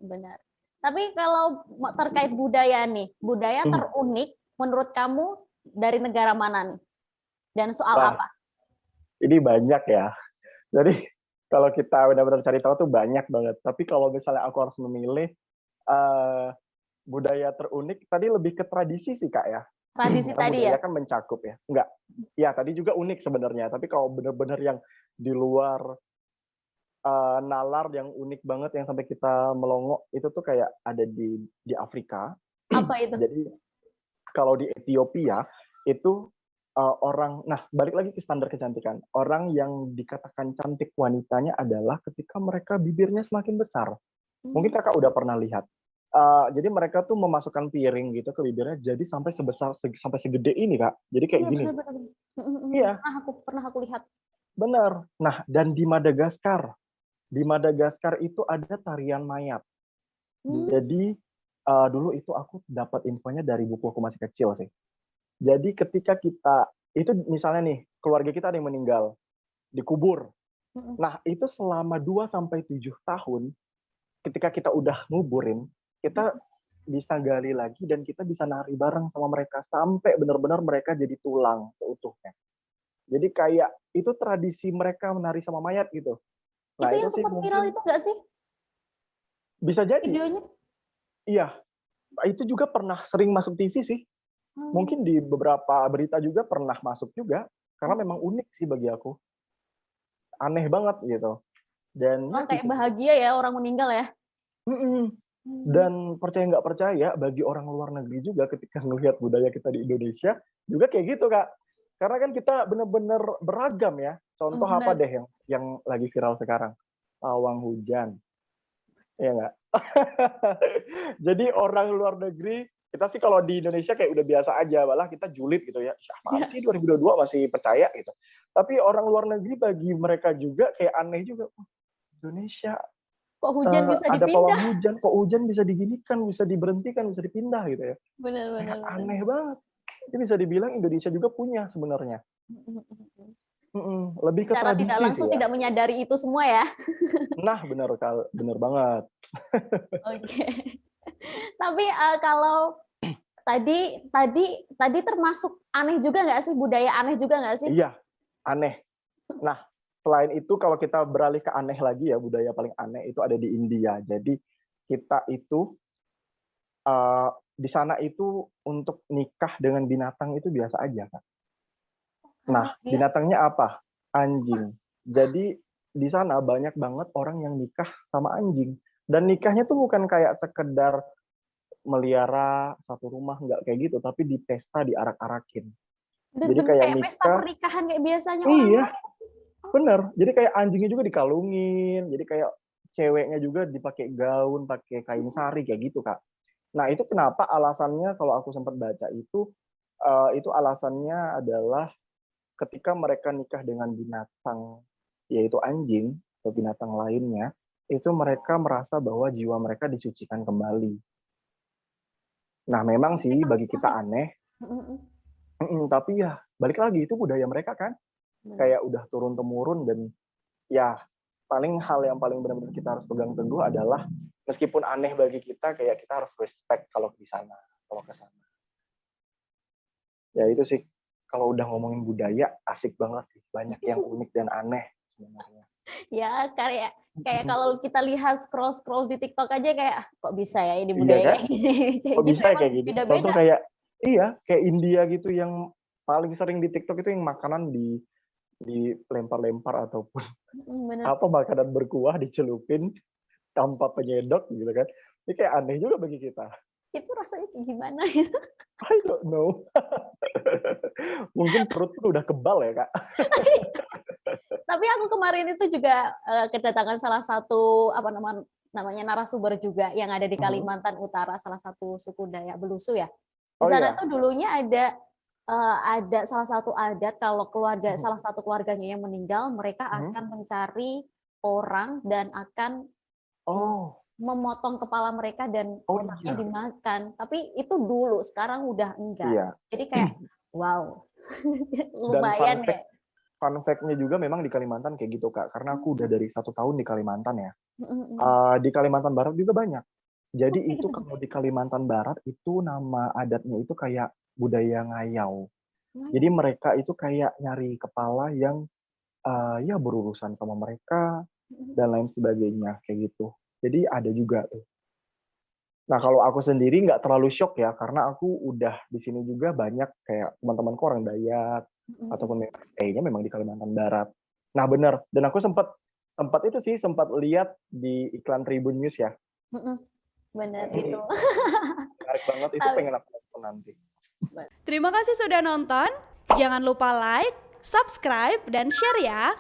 benar. Tapi kalau terkait budaya nih, budaya Hmm. terunik menurut kamu dari negara mana nih? Dan soal Wah, apa? ini banyak ya. Jadi kalau kita benar-benar cari tahu tuh banyak banget. Tapi kalau misalnya aku harus memilih eh, budaya terunik, tadi lebih ke tradisi sih Kak ya. Tradisi Karena tadi budaya ya? kan mencakup ya. Enggak. Ya tadi juga unik sebenarnya. Tapi kalau benar-benar yang di luar nalar yang unik banget yang sampai kita melongo itu tuh kayak ada di Afrika. Apa itu? Jadi kalau di Ethiopia itu orang, nah balik lagi ke standar kecantikan. Orang yang dikatakan cantik wanitanya adalah ketika mereka bibirnya semakin besar. Mungkin Hmm, kakak udah pernah lihat. Jadi mereka tuh memasukkan piring gitu ke bibirnya, jadi sampai sampai segede ini kak. Jadi kayak iya gini. benar benar. Iya, Pernah aku lihat. benar. Nah, dan di Madagaskar itu ada tarian mayat. Hmm, Jadi dulu itu aku dapat infonya dari buku aku masih kecil sih. Jadi ketika kita itu misalnya nih keluarga kita ada yang meninggal, dikubur. mm, Nah, itu selama 2 sampai 7 tahun ketika kita udah nguburin, kita mm. bisa gali lagi dan kita bisa nari bareng sama mereka sampai benar-benar mereka jadi tulang seutuhnya. Jadi kayak itu tradisi mereka menari sama mayat gitu. Itu Nah, itu yang sih sempat viral mungkin itu nggak sih bisa jadi. videonya? Iya, itu juga pernah sering masuk TV sih. Hmm, Mungkin di beberapa berita juga pernah masuk juga karena hmm. memang unik sih bagi aku. Aneh banget gitu. Dan ya Emang di kayak situ bahagia ya orang meninggal ya? mm-mm. Hmm. Dan percaya nggak percaya bagi orang luar negeri juga ketika melihat budaya kita di Indonesia juga kayak gitu kak. Karena kan kita benar-benar beragam ya. Contoh apa Benar. deh yang lagi viral sekarang? Pawang hujan, ya nggak? Jadi orang luar negeri kita sih kalau di Indonesia kayak udah biasa aja, malah kita julid gitu ya. Apaan Ya, sih 2022 masih percaya gitu. Tapi orang luar negeri bagi mereka juga kayak aneh juga. Indonesia kok hujan bisa ada pawang dipindah? hujan, kok hujan bisa diginikan, bisa diberhentikan, bisa dipindah gitu ya. Benar Kayak benar benar. aneh banget. Ini bisa dibilang Indonesia juga punya sebenarnya. Lebih ke Secara tidak tradisi sih langsung ya. tidak menyadari itu semua ya. Nah, bener banget. Oke. Tapi kalau tadi tadi tadi termasuk aneh juga nggak sih, budaya aneh juga nggak sih? Iya, aneh. Nah, selain itu kalau kita beralih ke aneh lagi ya, budaya paling aneh itu ada di India. Jadi kita itu di sana itu untuk nikah dengan binatang itu biasa aja, Kak. Nah, Karena dia binatangnya apa? Anjing. Jadi di sana banyak banget orang yang nikah sama anjing. Dan nikahnya tuh bukan kayak sekedar melihara satu rumah, nggak kayak gitu, tapi di pesta diarak-arakin. Jadi bener-bener kayak kayak pesta nikah, pernikahan kayak biasanya orang iya, lain. Oh, bener. Jadi kayak anjingnya juga dikalungin, jadi kayak ceweknya juga dipakai gaun, pakai kain sari kayak gitu, Kak. Nah, itu kenapa alasannya kalau aku sempat baca itu alasannya adalah ketika mereka nikah dengan binatang, yaitu anjing atau binatang lainnya, itu mereka merasa bahwa jiwa mereka disucikan kembali. Nah, memang sih mereka bagi kita masih aneh, mm, tapi ya balik lagi itu budaya mereka kan, bener. kayak udah turun-temurun dan ya paling hal yang paling benar-benar kita harus pegang teguh adalah meskipun aneh bagi kita, kayak kita harus respect kalau di sana, kalau ke sana. Ya itu sih, kalau udah ngomongin budaya, asik banget sih. Banyak yang unik dan aneh sebenarnya. Ya kayak kayak kalau kita lihat scroll scroll di TikTok aja kayak "Ah, kok bisa ya ini Iya budaya kan? kayak gini." Kayak Kok gitu bisa ya emang kayak gini? Contoh beda-beda. kayak, iya, kayak India gitu yang paling sering di TikTok itu yang makanan dilempar-lempar ataupun Bener. apa makanan berkuah dicelupin tanpa penyedot gitu kan. Ini kayak aneh juga bagi kita. Itu rasanya kayak gimana gitu. I don't know. Mungkin perut tuh udah kebal ya, Kak. Tapi aku kemarin itu juga kedatangan salah satu apa namanya narasumber juga yang ada di Mhm. Kalimantan Utara, salah satu suku Dayak Belusu ya. Di Oh sana iya. tuh dulunya ada salah satu adat kalau Mhm. salah satu keluarganya yang meninggal, mereka Mhm. akan mencari orang dan akan Oh. memotong kepala mereka dan Oh otaknya iya. dimakan. Tapi itu dulu, sekarang udah enggak. Iya. Jadi kayak wow, Dan fun lumayan ya. fact fun fact-nya juga memang di Kalimantan kayak gitu, Kak. Karena aku udah dari 1 tahun di Kalimantan ya. Di Kalimantan Barat juga banyak. Jadi Oke, itu gitu juga. kalau di Kalimantan Barat itu nama adatnya itu kayak budaya ngayau. Oh, Jadi ya. mereka itu kayak nyari kepala yang, ya berurusan sama mereka Mhm. dan lain sebagainya, kayak gitu. Jadi ada juga tuh. Nah, kalau aku sendiri nggak terlalu syok ya, karena aku udah di sini juga banyak kayak teman-temanku orang Dayak, Mhm. ataupun memang stay-nya memang di Kalimantan Barat. Nah bener, dan aku sempat sempat itu sih, sempat lihat di iklan Tribun News ya. Mhm. Bener itu. Ini menarik banget, itu Tapi pengen aku tonton nanti. Terima kasih sudah nonton. Jangan lupa like, subscribe, dan share ya.